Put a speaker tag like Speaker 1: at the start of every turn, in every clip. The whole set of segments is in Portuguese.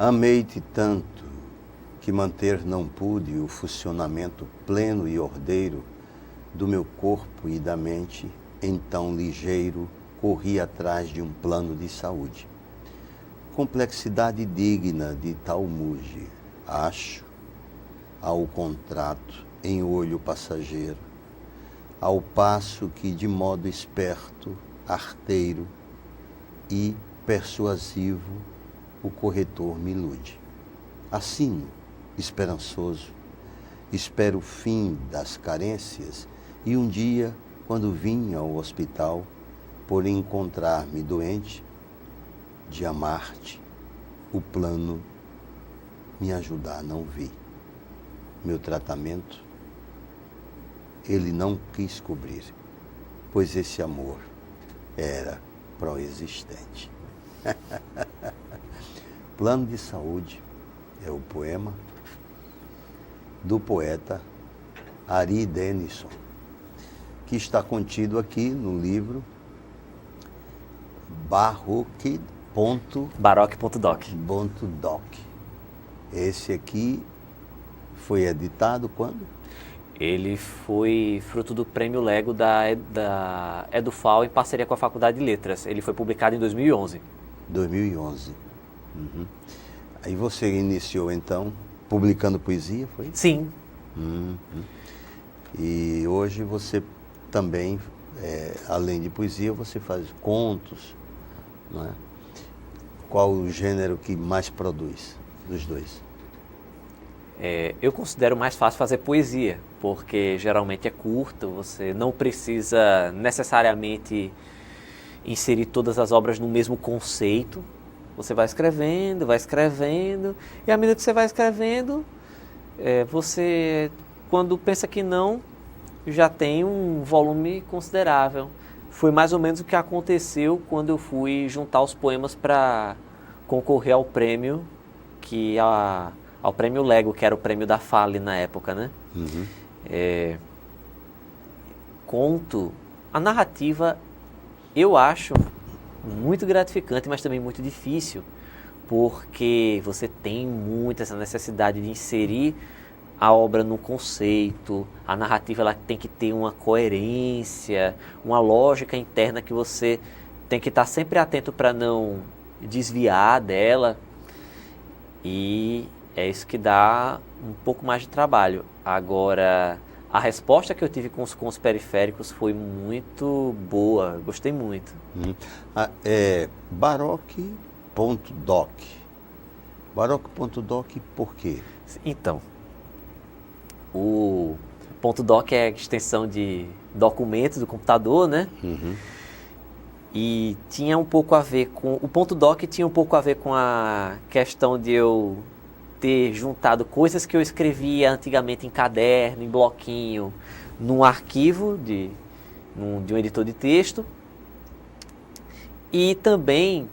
Speaker 1: Amei-te tanto que manter não pude o funcionamento pleno e ordeiro do meu corpo e da mente, então ligeiro corri atrás de um plano de saúde. Complexidade digna de Talmude, acho, ao contrato em olho passageiro, ao passo que de modo esperto, arteiro e persuasivo o corretor me ilude. Assim, esperançoso, espero o fim das carências e um dia, quando vim ao hospital, por encontrar-me doente, de amar-te, o plano me ajudar não vi. Meu tratamento, ele não quis cobrir, pois esse amor era pró-existente. Plano de Saúde é o poema do poeta Ari Denison, que está contido aqui no livro
Speaker 2: Baroque.doc.
Speaker 1: Esse aqui foi editado quando?
Speaker 2: Ele foi fruto do Prêmio Lego da EduFal em parceria com a Faculdade de Letras. Ele foi publicado em 2011.
Speaker 1: 2011. Uhum. Aí você iniciou, então, publicando poesia, foi?
Speaker 2: Sim.
Speaker 1: Uhum. E hoje você também, além de poesia, você faz contos, não é? Qual o gênero que mais produz dos dois?
Speaker 2: Eu considero mais fácil fazer poesia, porque geralmente é curto, você não precisa necessariamente inserir todas as obras no mesmo conceito. Você vai escrevendo, e à medida que você vai escrevendo, você, quando pensa que não, já tem um volume considerável. Foi mais ou menos o que aconteceu quando eu fui juntar os poemas para concorrer ao prêmio, ao prêmio Lego, que era o prêmio da Fale na época, né?
Speaker 1: Uhum.
Speaker 2: Conto, a narrativa, eu acho muito gratificante, mas também muito difícil, porque você tem muito essa necessidade de inserir a obra no conceito, a narrativa ela tem que ter uma coerência, uma lógica interna que você tem que estar sempre atento para não desviar dela, e é isso que dá um pouco mais de trabalho. Agora, a resposta que eu tive com os periféricos foi muito boa, gostei muito.
Speaker 1: Baroque.doc. Baroque.doc por quê?
Speaker 2: Então, o .doc é a extensão de documentos do computador, né?
Speaker 1: Uhum.
Speaker 2: E tinha um pouco a ver com... O .doc tinha um pouco a ver com a questão de eu ter juntado coisas que eu escrevia antigamente em caderno, em bloquinho, num arquivo de um editor de texto. E também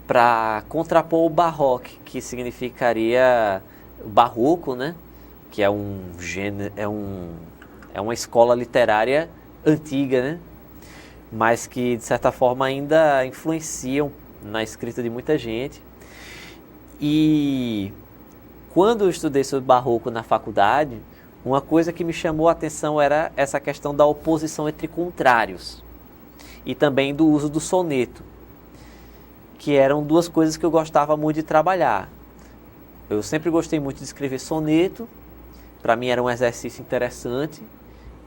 Speaker 2: para contrapor o barroque, que significaria barroco, né? Que é um gênero, é uma escola literária antiga, né? Mas que de certa forma ainda influenciam na escrita de muita gente. E quando eu estudei sobre barroco na faculdade, uma coisa que me chamou a atenção era essa questão da oposição entre contrários e também do uso do soneto, que eram duas coisas que eu gostava muito de trabalhar. Eu sempre gostei muito de escrever soneto, para mim era um exercício interessante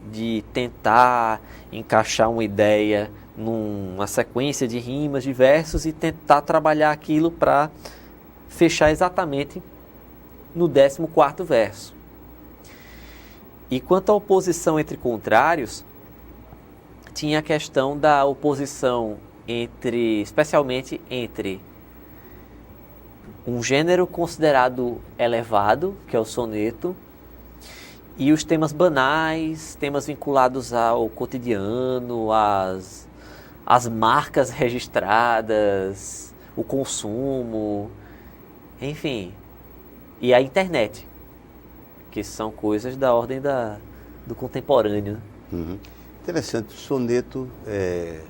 Speaker 2: de tentar encaixar uma ideia numa sequência de rimas, de versos e tentar trabalhar aquilo para fechar exatamente no 14º verso. E quanto à oposição entre contrários, tinha a questão da oposição especialmente entre um gênero considerado elevado, que é o soneto, e os temas banais, temas vinculados ao cotidiano, as marcas registradas, o consumo, enfim, e a internet, que são coisas da ordem do contemporâneo.
Speaker 1: Uhum. Interessante, o soneto é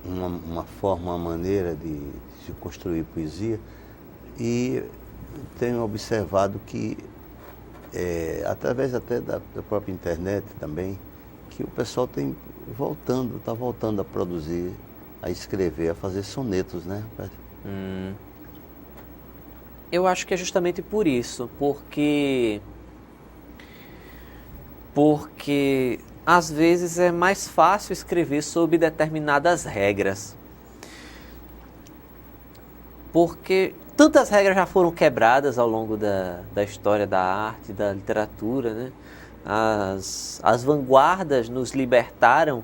Speaker 1: uma forma, uma maneira de se construir poesia E tenho observado que, através até da própria internet também, que o pessoal está voltando a produzir, a escrever, a fazer sonetos, né?
Speaker 2: Eu acho que é justamente por isso, porque às vezes é mais fácil escrever sob determinadas regras. Porque tantas regras já foram quebradas ao longo da história da arte, da literatura, né? As vanguardas nos libertaram,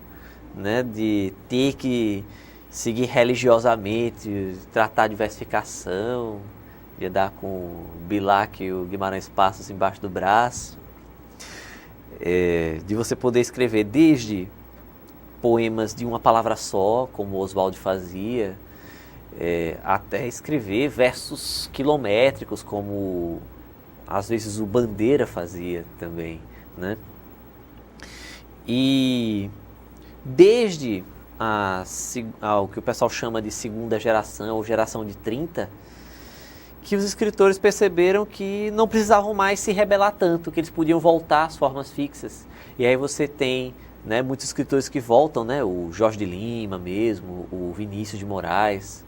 Speaker 2: né, de ter que seguir religiosamente, tratar a diversificação, de andar com o Bilac e o Guimarães Passos embaixo do braço, de você poder escrever desde poemas de uma palavra só, como Oswald fazia, até escrever versos quilométricos, como às vezes o Bandeira fazia também, né? E desde o que o pessoal chama de segunda geração, ou geração de 30, que os escritores perceberam que não precisavam mais se rebelar tanto, que eles podiam voltar às formas fixas. E aí você tem, né, muitos escritores que voltam, né, o Jorge de Lima mesmo, o Vinícius de Moraes.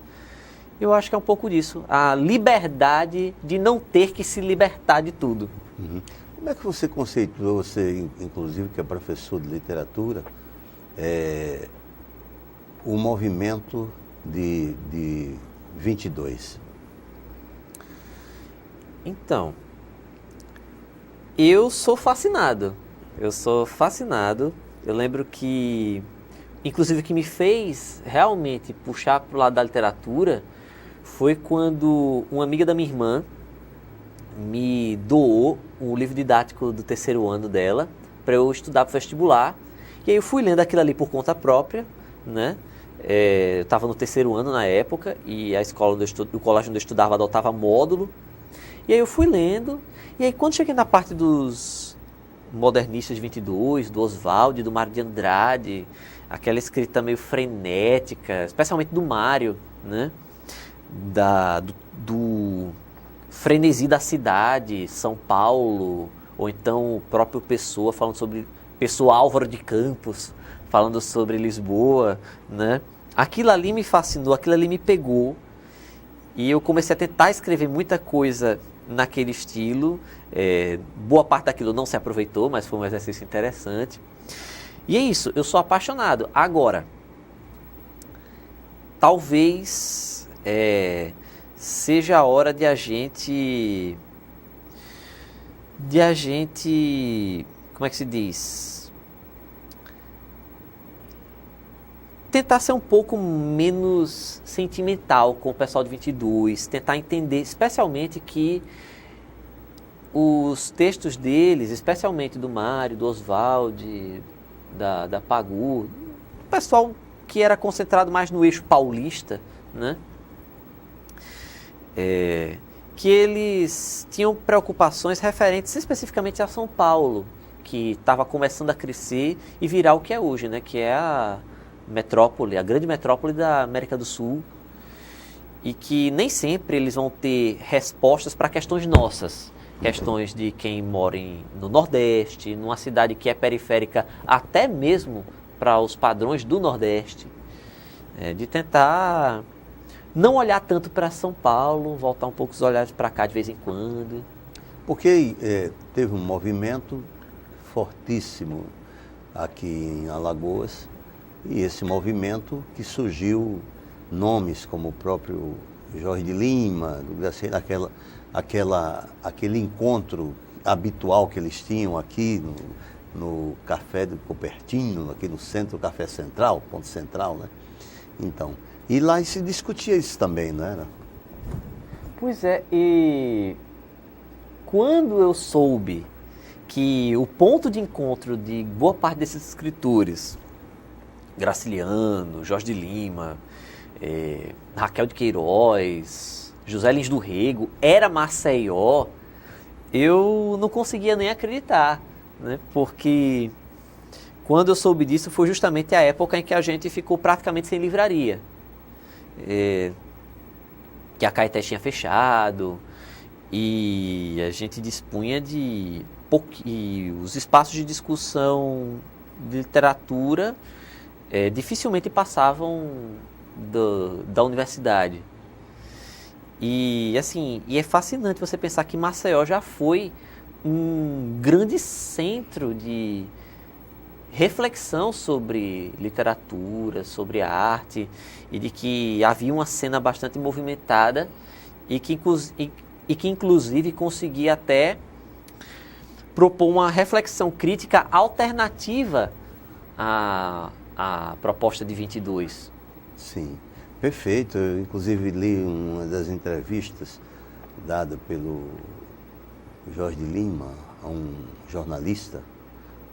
Speaker 2: Eu acho que é um pouco disso, a liberdade de não ter que se libertar de tudo.
Speaker 1: Uhum. Como é que você conceituou, você inclusive que é professor de literatura, o movimento de 22?
Speaker 2: Então, eu sou fascinado. Eu lembro que, inclusive, o que me fez realmente puxar para o lado da literatura foi quando uma amiga da minha irmã me doou o livro didático do terceiro ano dela para eu estudar para o vestibular. E aí eu fui lendo aquilo ali por conta própria, né? Eu estava no terceiro ano na época e o colégio onde eu estudava adotava módulo. E aí eu fui lendo, e aí quando cheguei na parte dos modernistas de 22, do Oswald, do Mário de Andrade, aquela escrita meio frenética, especialmente do Mário, né? Do frenesi da cidade, São Paulo, ou então o próprio Pessoa Álvaro de Campos, falando sobre Lisboa, né? Aquilo ali me fascinou, aquilo ali me pegou, e eu comecei a tentar escrever muita coisa naquele estilo. Boa parte daquilo não se aproveitou, mas foi um exercício interessante. E é isso, eu sou apaixonado. Agora, talvez seja a hora de a gente, como é que se diz? Tentar ser um pouco menos sentimental com o pessoal de 22, tentar entender, especialmente que os textos deles, especialmente do Mário, do Oswald, da Pagu, o pessoal que era concentrado mais no eixo paulista, né? Que eles tinham preocupações referentes especificamente a São Paulo, que estava começando a crescer e virar o que é hoje, né? Que é a metrópole, a grande metrópole da América do Sul, e que nem sempre eles vão ter respostas para questões nossas, questões de quem mora no Nordeste, numa cidade que é periférica até mesmo para os padrões do Nordeste, de tentar não olhar tanto para São Paulo, voltar um pouco os olhares para cá de vez em quando.
Speaker 1: Porque teve um movimento fortíssimo aqui em Alagoas, e esse movimento que surgiu nomes como o próprio Jorge de Lima, do Graciela, aquele encontro habitual que eles tinham aqui no Café do Cupertino, aqui no centro, Café Central, ponto central, né? Então, e lá se discutia isso também, não era?
Speaker 2: Pois é, e quando eu soube que o ponto de encontro de boa parte desses escritores, Graciliano, Jorge de Lima, Raquel de Queiroz, José Lins do Rego, era Maceió, eu não conseguia nem acreditar, né? Porque quando eu soube disso foi justamente a época em que a gente ficou praticamente sem livraria. que a Caeté tinha fechado, e a gente dispunha de e os espaços de discussão de literatura dificilmente passavam da universidade. E assim, e é fascinante você pensar que Maceió já foi um grande centro de reflexão sobre literatura, sobre arte, e de que havia uma cena bastante movimentada e que inclusive conseguia até propor uma reflexão crítica alternativa à proposta de 22.
Speaker 1: Sim, perfeito. Eu, inclusive, li uma das entrevistas dada pelo Jorge Lima a um jornalista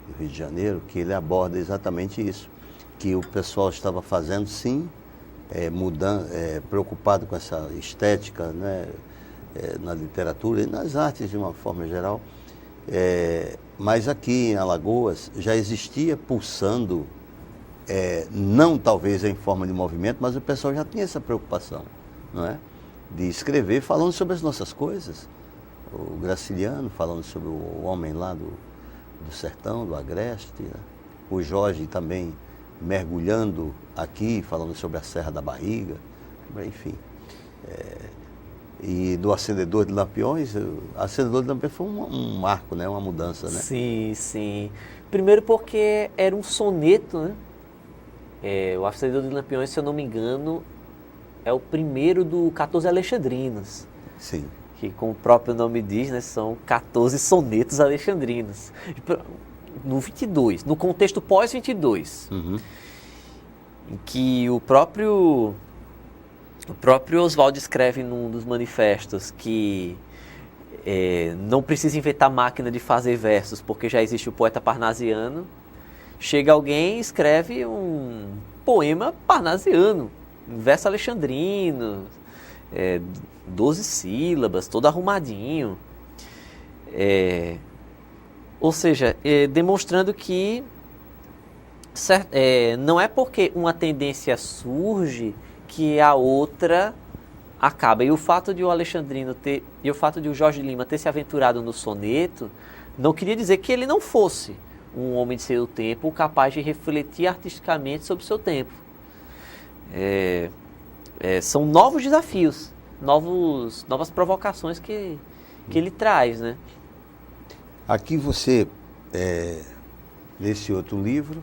Speaker 1: do Rio de Janeiro, que ele aborda exatamente isso, que o pessoal estava fazendo, sim, preocupado com essa estética, né, na literatura e nas artes de uma forma geral, mas aqui em Alagoas já existia pulsando, não talvez em forma de movimento, mas o pessoal já tinha essa preocupação, não é? De escrever falando sobre as nossas coisas. O Graciliano falando sobre o homem lá do sertão, do Agreste, né? O Jorge também mergulhando aqui, falando sobre a Serra da Barriga, enfim. E do Acendedor de Lampiões, Acendedor de Lampiões foi um marco, né? Uma mudança, né?
Speaker 2: Sim, sim. Primeiro porque era um soneto, né? O Acendedor de Lampiões, se eu não me engano, é o primeiro do 14 Alexandrinos.
Speaker 1: Sim.
Speaker 2: Que, como o próprio nome diz, né, são 14 sonetos alexandrinos. No 22, no contexto pós-22, em que o próprio Oswald escreve num dos manifestos que não precisa inventar máquina de fazer versos, porque já existe o poeta parnasiano. Chega alguém e escreve um poema parnasiano, um verso alexandrino, 12 sílabas, todo arrumadinho. Ou seja, demonstrando que não é porque uma tendência surge que a outra acaba. E o fato de o Alexandrino e o fato de o Jorge Lima ter se aventurado no soneto não queria dizer que ele não fosse um homem de seu tempo capaz de refletir artisticamente sobre o seu tempo. São novos desafios, novas provocações que ele traz, né?
Speaker 1: Aqui você, nesse outro livro,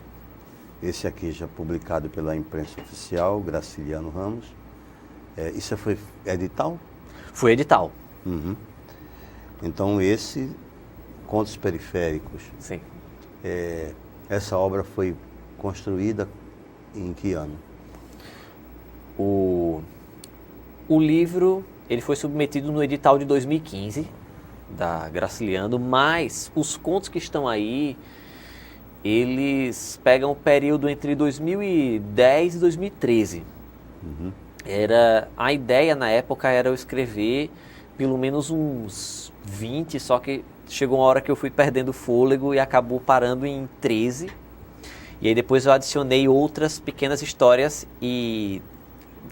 Speaker 1: esse aqui já publicado pela imprensa oficial, Graciliano Ramos, isso foi edital?
Speaker 2: Foi edital.
Speaker 1: Uhum. Então esse, Contos Periféricos.
Speaker 2: Sim.
Speaker 1: Essa obra foi construída em que ano?
Speaker 2: O livro ele foi submetido no edital de 2015 da Graciliano, mas os contos que estão aí, eles pegam o período entre 2010 e 2013. A ideia na época era eu escrever pelo menos uns 20, só que chegou uma hora que eu fui perdendo o fôlego e acabou parando em 13. E aí depois eu adicionei outras pequenas histórias e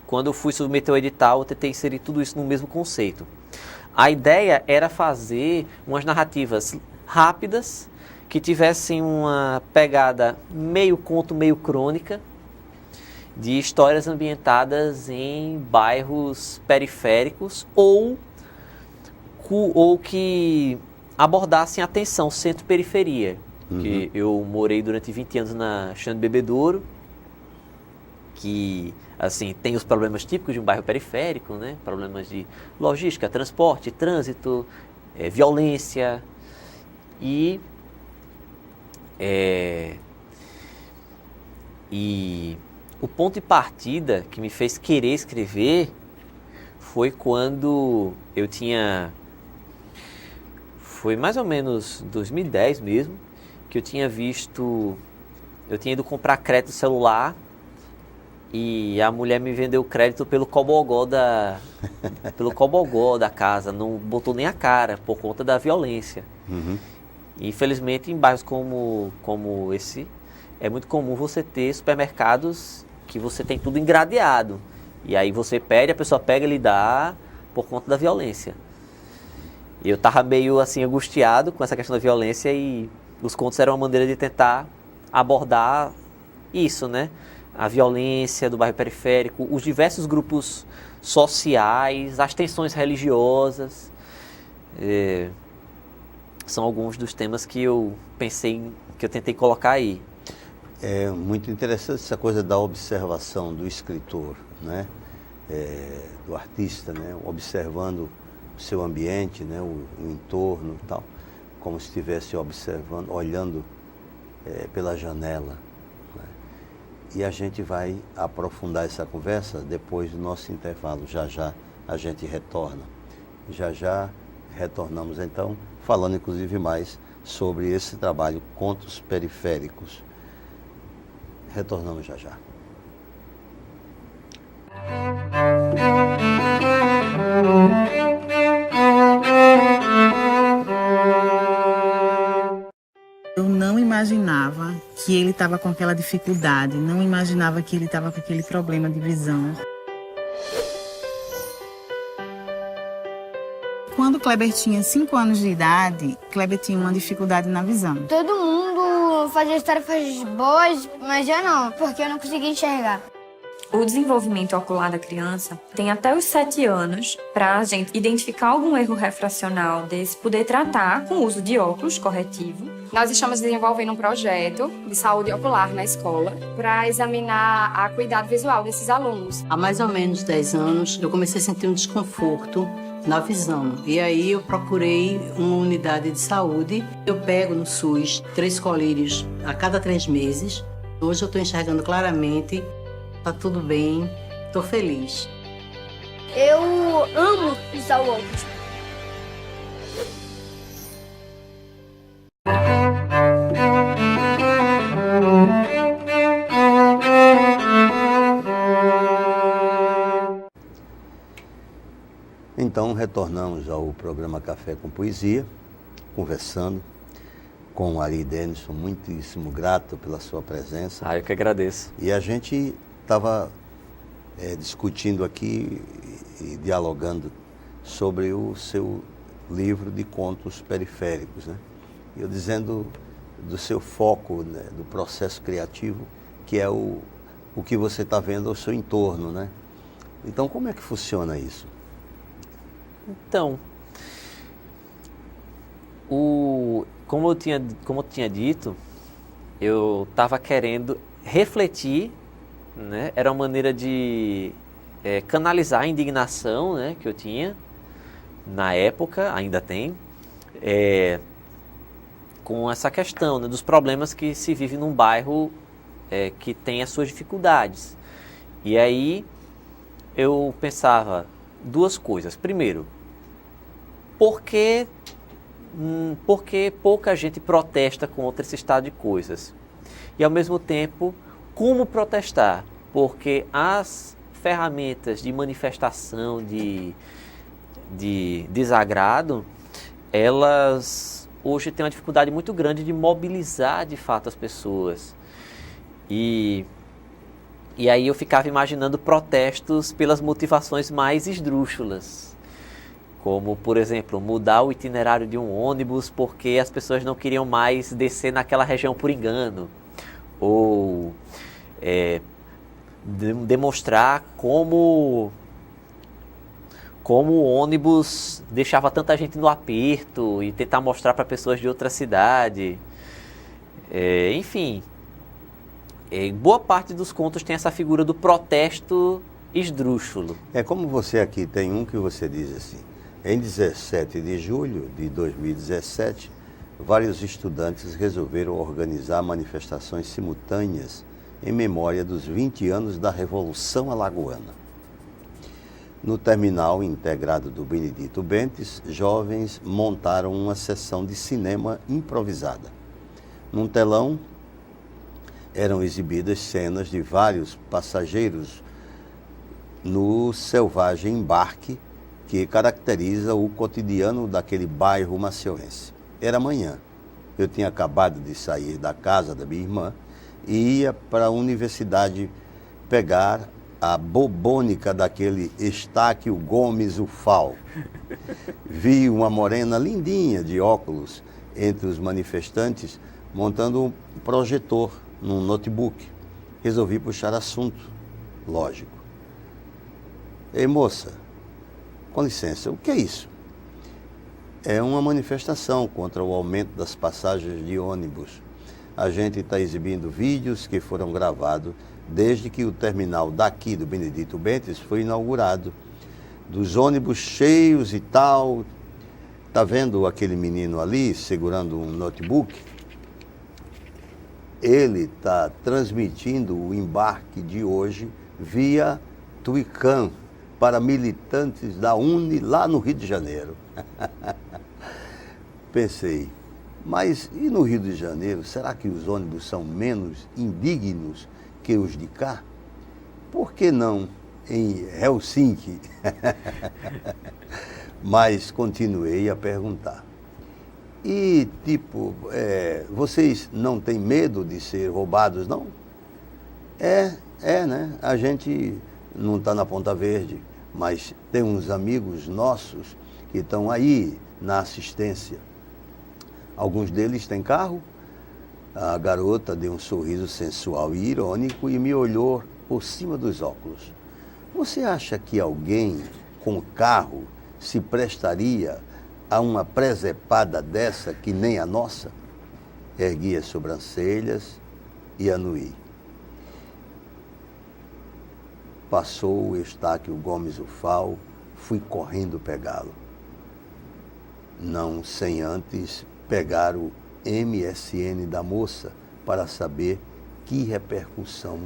Speaker 2: quando eu fui submeter o edital, eu tentei inserir tudo isso no mesmo conceito. A ideia era fazer umas narrativas rápidas, que tivessem uma pegada meio conto, meio crônica, de histórias ambientadas em bairros periféricos ou que abordassem a tensão centro-periferia. Que eu morei durante 20 anos na Xande Bebedouro, que assim, tem os problemas típicos de um bairro periférico, né? Problemas de logística, transporte, trânsito, violência e o ponto de partida que me fez querer escrever foi quando foi mais ou menos 2010 mesmo, que eu tinha ido comprar crédito celular e a mulher me vendeu o crédito pelo cobogó da casa, não botou nem a cara por conta da violência. E infelizmente em bairros como esse, é muito comum você ter supermercados que você tem tudo engradeado. E aí você pede, a pessoa pega e lhe dá por conta da violência. Eu estava meio assim angustiado com essa questão da violência e os contos eram uma maneira de tentar abordar isso, né? A violência do bairro periférico, os diversos grupos sociais, as tensões religiosas. São alguns dos temas que eu pensei, que eu tentei colocar aí.
Speaker 1: É muito interessante essa coisa da observação do escritor, né? Do artista, né? Observando o seu ambiente, né? O entorno e tal, como se estivesse observando, olhando pela janela. Né? E a gente vai aprofundar essa conversa depois do nosso intervalo. Já já a gente retorna. Já já retornamos então, falando inclusive mais sobre esse trabalho Contos Periféricos. Retornamos já já.
Speaker 3: Eu não imaginava que ele estava com aquela dificuldade, não imaginava que ele estava com aquele problema de visão. Quando o Kleber tinha 5 anos de idade, Kleber tinha uma dificuldade na visão.
Speaker 4: Todo mundo fazia as tarefas boas, mas eu não, porque eu não conseguia enxergar.
Speaker 5: O desenvolvimento ocular da criança tem até os 7 anos para a gente identificar algum erro refracional desse, poder tratar com o uso de óculos corretivo.
Speaker 6: Nós estamos desenvolvendo um projeto de saúde ocular na escola para examinar a acuidade visual desses alunos.
Speaker 7: Há mais ou menos 10 anos eu comecei a sentir um desconforto na visão. E aí eu procurei uma unidade de saúde. Eu pego no SUS 3 colírios a cada 3 meses. Hoje eu estou enxergando claramente. Tá tudo bem, tô feliz.
Speaker 4: Eu amo usar o óculos.
Speaker 1: Então, retornamos ao programa Café com Poesia, conversando com o Ari Denison, muitíssimo grato pela sua presença.
Speaker 2: Eu que agradeço.
Speaker 1: E a gente estava discutindo aqui e dialogando sobre o seu livro de contos periféricos, né? Eu dizendo do seu foco, né, do processo criativo, que é o que você está vendo ao seu entorno, né? Então, como é que funciona isso?
Speaker 2: Então, como eu tinha dito, eu estava querendo refletir, né? Era uma maneira de canalizar a indignação, né, que eu tinha na época, ainda tem, com essa questão, né, dos problemas que se vive num bairro que tem as suas dificuldades. E aí eu pensava 2 coisas. Primeiro, por que pouca gente protesta contra esse estado de coisas? E ao mesmo tempo, como protestar? Porque as ferramentas de manifestação de desagrado, elas hoje têm uma dificuldade muito grande de mobilizar de fato as pessoas. E aí eu ficava imaginando protestos pelas motivações mais esdrúxulas. Como, por exemplo, mudar o itinerário de um ônibus porque as pessoas não queriam mais descer naquela região por engano. Ou demonstrar como o ônibus deixava tanta gente no aperto e tentar mostrar para pessoas de outra cidade. Enfim, boa parte dos contos tem essa figura do protesto esdrúxulo.
Speaker 1: Como você aqui tem um que você diz assim: em 17 de julho de 2017, vários estudantes resolveram organizar manifestações simultâneas em memória dos 20 anos da Revolução Alagoana. No terminal integrado do Benedito Bentes, jovens montaram uma sessão de cinema improvisada. Num telão eram exibidas cenas de vários passageiros no selvagem embarque que caracteriza o cotidiano daquele bairro macioense. Era manhã. Eu tinha acabado de sair da casa da minha irmã e ia para a universidade pegar a bobônica daquele Estáquio Gomes Ufal. Vi uma morena lindinha de óculos entre os manifestantes montando um projetor num notebook. Resolvi puxar assunto, lógico. Ei, moça, com licença, o que é isso? É uma manifestação contra o aumento das passagens de ônibus. A gente está exibindo vídeos que foram gravados desde que o terminal daqui do Benedito Bentes foi inaugurado. Dos ônibus cheios e tal. Tá vendo aquele menino ali segurando um notebook? Ele está transmitindo o embarque de hoje via Tuicam para militantes da UNE lá no Rio de Janeiro. Pensei, mas e no Rio de Janeiro, será que os ônibus são menos indignos que os de cá? Por que não em Helsinki? Mas continuei a perguntar. E, tipo, vocês não têm medo de ser roubados, não? Né? A gente não está na Ponta Verde, mas tem uns amigos nossos que estão aí na assistência. Alguns deles têm carro. A garota deu um sorriso sensual e irônico e me olhou por cima dos óculos. Você acha que alguém com carro se prestaria a uma presepada dessa que nem a nossa? Ergui as sobrancelhas e anuí. Passou o Estáquio Gomes Ufal, fui correndo pegá-lo. Não sem antes pegar o MSN da moça para saber que repercussão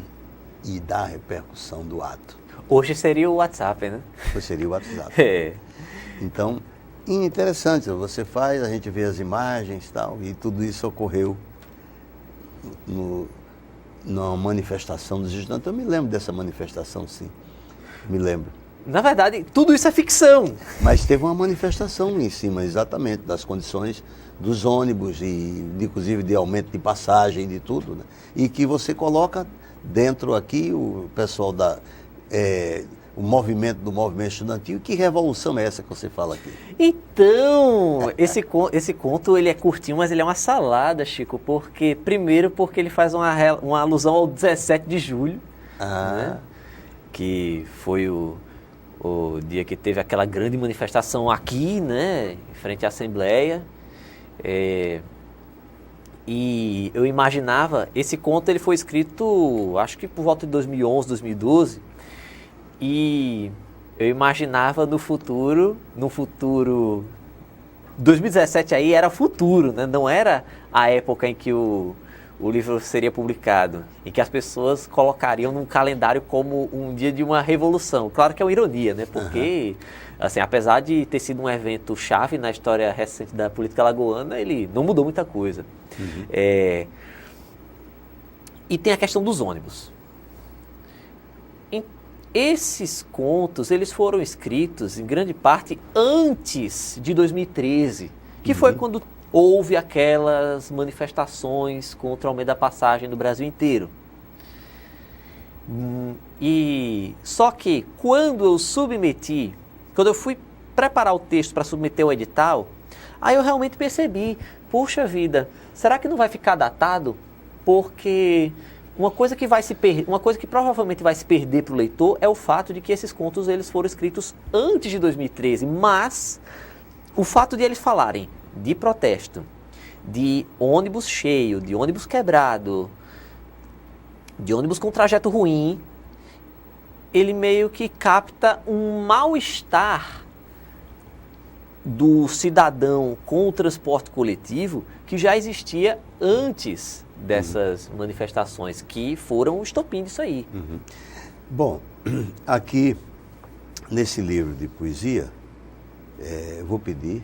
Speaker 1: e da repercussão do ato.
Speaker 2: Hoje seria o WhatsApp, né?
Speaker 1: Hoje seria o WhatsApp.
Speaker 2: É.
Speaker 1: Então, interessante, você faz, a gente vê as imagens e tal, e tudo isso ocorreu numa manifestação dos estudantes. Eu me lembro dessa manifestação, sim, me lembro.
Speaker 2: Na verdade, tudo isso é ficção.
Speaker 1: Mas teve uma manifestação em cima, exatamente, das condições dos ônibus, e inclusive de aumento de passagem, de tudo, né? E que você coloca dentro aqui o pessoal o movimento estudantil. Que revolução é essa que você fala aqui?
Speaker 2: Então, esse conto ele é curtinho, mas ele é uma salada, Chico, porque ele faz uma alusão ao 17 de julho, né? Que foi o dia que teve aquela grande manifestação aqui, né, em frente à Assembleia. E eu imaginava, esse conto ele foi escrito, acho que por volta de 2011, 2012, e eu imaginava no futuro, 2017 aí era futuro, né? Não era a época em que o livro seria publicado, em que as pessoas colocariam num calendário como um dia de uma revolução. Claro que é uma ironia, né? Porque, assim, apesar de ter sido um evento chave na história recente da política alagoana, ele não mudou muita coisa. E tem a questão dos ônibus. Esses contos, eles foram escritos, em grande parte, antes de 2013, que foi quando houve aquelas manifestações contra o aumento da passagem no Brasil inteiro. Só que quando eu fui preparar o texto para submeter o edital, aí eu realmente percebi, puxa vida, será que não vai ficar datado? Porque uma coisa que provavelmente vai se perder para o leitor é o fato de que esses contos eles foram escritos antes de 2013, mas o fato de eles falarem de protesto, de ônibus cheio, de ônibus quebrado, de ônibus com trajeto ruim, ele meio que capta um mal-estar do cidadão com o transporte coletivo que já existia antes dessas manifestações, que foram o estopim disso aí.
Speaker 1: Bom, aqui nesse livro de poesia, eu vou pedir,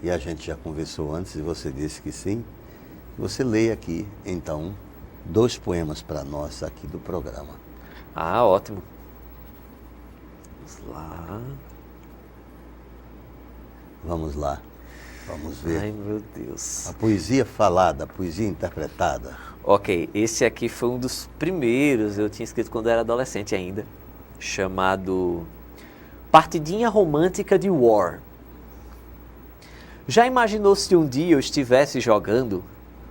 Speaker 1: e a gente já conversou antes e você disse que sim, você leia aqui, então, 2 poemas para nós aqui do programa.
Speaker 2: Ah, ótimo. Vamos lá.
Speaker 1: Vamos lá, vamos ver.
Speaker 2: Ai, meu Deus.
Speaker 1: A poesia falada, a poesia interpretada.
Speaker 2: Ok, esse aqui foi um dos primeiros, eu tinha escrito quando eu era adolescente ainda, chamado Partidinha Romântica de War. Já imaginou se um dia eu estivesse jogando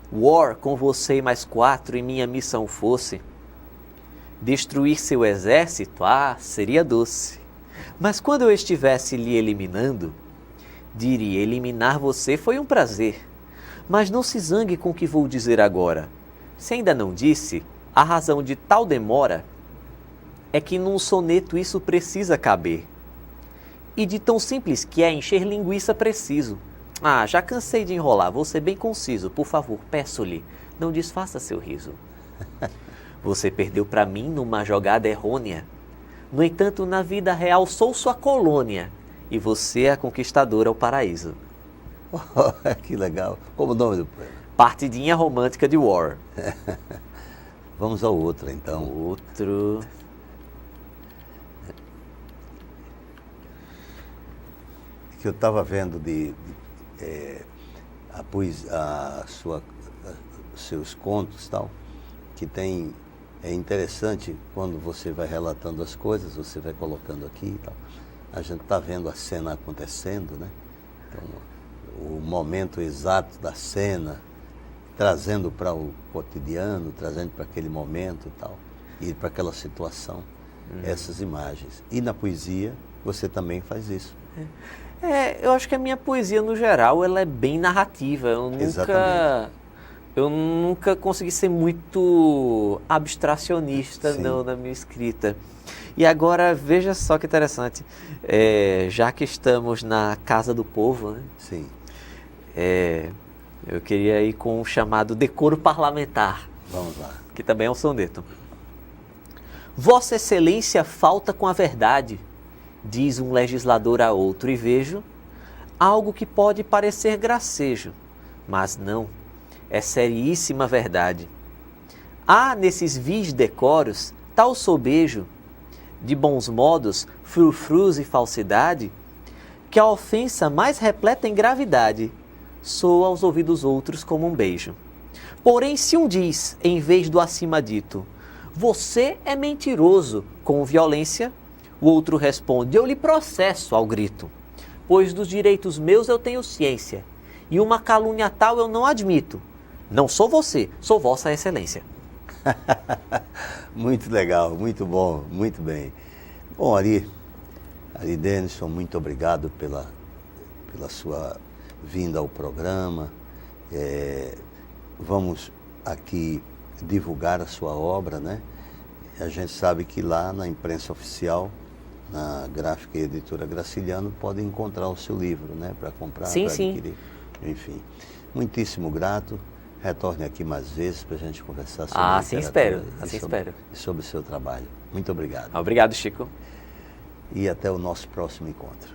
Speaker 2: War com você e mais 4 e minha missão fosse destruir seu exército? Ah, seria doce. Mas quando eu estivesse lhe eliminando, diria: eliminar você foi um prazer. Mas não se zangue com o que vou dizer agora. Se ainda não disse, a razão de tal demora é que num soneto isso precisa caber. E de tão simples que é encher linguiça preciso. Ah, já cansei de enrolar, vou ser bem conciso. Por favor, peço-lhe, não desfaça seu riso. Você perdeu pra mim numa jogada errônea. No entanto, na vida real sou sua colônia. E você é a conquistadora ao paraíso.
Speaker 1: Que legal. Como o nome do poema?
Speaker 2: Partidinha Romântica de War.
Speaker 1: Vamos ao outro, então.
Speaker 2: Outro.
Speaker 1: Que eu estava vendo seus contos, tal, que tem, é interessante quando você vai relatando as coisas, você vai colocando aqui e tal. A gente está vendo a cena acontecendo, né? Então, o momento exato da cena, trazendo para o cotidiano, trazendo para aquele momento e tal, e para aquela situação, essas imagens. E na poesia, você também faz isso.
Speaker 2: Eu acho que a minha poesia, no geral, ela é bem narrativa. Eu nunca consegui ser muito abstracionista na minha escrita. E agora, veja só que interessante, já que estamos na Casa do Povo, né?
Speaker 1: Sim.
Speaker 2: Eu queria ir com o chamado decoro parlamentar.
Speaker 1: Vamos lá.
Speaker 2: Que também é um soneto. Vossa Excelência falta com a verdade, diz um legislador a outro, e vejo algo que pode parecer gracejo, mas não, é seríssima verdade. Há nesses vis decoros tal sobejo de bons modos, frufrus e falsidade, que a ofensa mais repleta em gravidade soa aos ouvidos outros como um beijo. Porém, se um diz, em vez do acima dito, você é mentiroso com violência, o outro responde, eu lhe processo ao grito, pois dos direitos meus eu tenho ciência, e uma calúnia tal eu não admito. Não sou você, sou Vossa Excelência.
Speaker 1: Muito legal, muito bom, muito bem. Bom, Ari Denison, muito obrigado pela sua vinda ao programa. Vamos aqui divulgar a sua obra, né? A gente sabe que lá na imprensa oficial, na Gráfica e Editora Graciliano, pode encontrar o seu livro, né? Para comprar, para adquirir. Enfim, muitíssimo grato. Retorne aqui mais vezes para a gente conversar sobre
Speaker 2: assim espero, assim espero.
Speaker 1: Sobre o seu trabalho. Muito obrigado.
Speaker 2: Obrigado, Chico.
Speaker 1: E até o nosso próximo encontro.